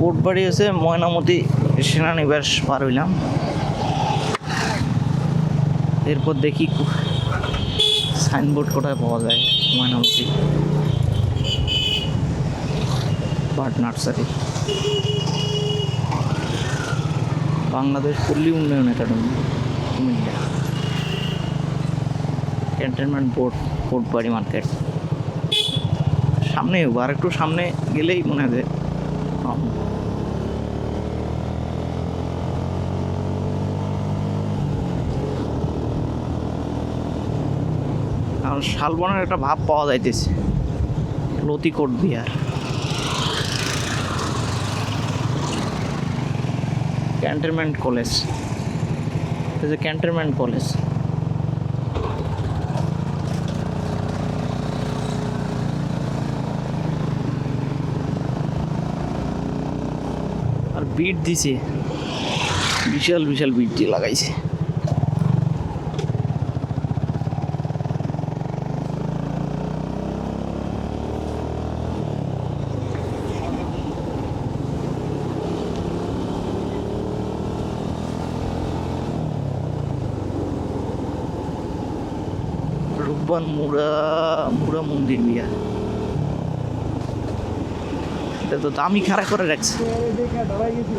কোটবাড়ি হচ্ছে ময়নামতি সেনানিবাস পার হইলাম। এরপর দেখি সাইনবোর্ড কোথায় পাওয়া যায়। ময়নামতি বার্ড নার্সারি, বাংলাদেশ পল্লী উন্নয়ন academy, Comilla, cantonment board, Kotbari market. সামনে আর একটু সামনে গেলেই মনে হয় শালবনের একটা ভাব পাওয়া যাইতেছে। লতিকোট Bihar, cantonment college, cantonment college. আর বিট দিছে, বিশাল বিশাল বিট দিয়ে লাগাইছে। রূপবান মুড়া মন্দির বিয়া, এটা তো দামি খাড়া করে রাখছে।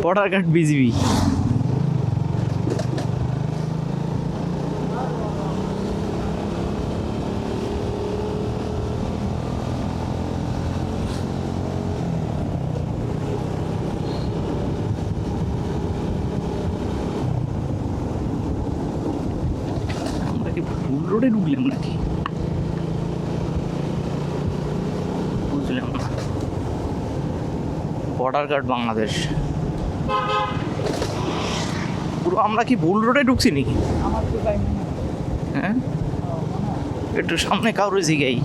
Border guard BGB. আমরা কি ভুল রোডে ঢুকলাম নাকি? বুঝলাম না। Border guard Bangladesh. পুরো আমরা কি ভুল রোডে ঢুকছি নাকি? হ্যাঁ, একটু সামনে কাউরে জিগাই,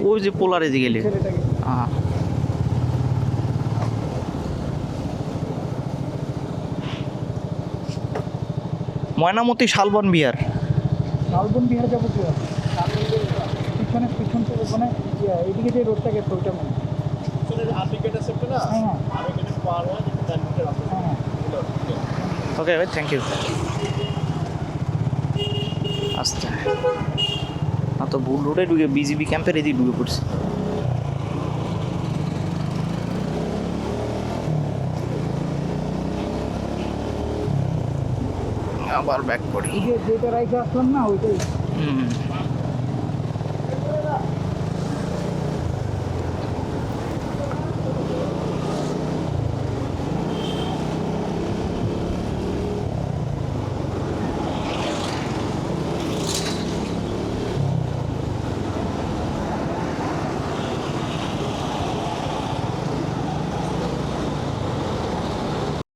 ওই যে পোলারে জিগেলে। হ্যাঁ, ময়নামতি শালবন বিহার। শালবন বিহার যাবো কি পিছনে পিছন থেকে মানে এইদিকে যে রোডটা গেছে ওইটা মনে ওকে ভাই, থ্যাংক ইউ। আচ্ছা, তো ভুল রোডে ঢুকে বিজিবি ক্যাম্পের এদিকে ঢুকে পড়ছে। আবার ব্যাক করি। যেটা রাইখে আসলাম না ওইটাই। হুম।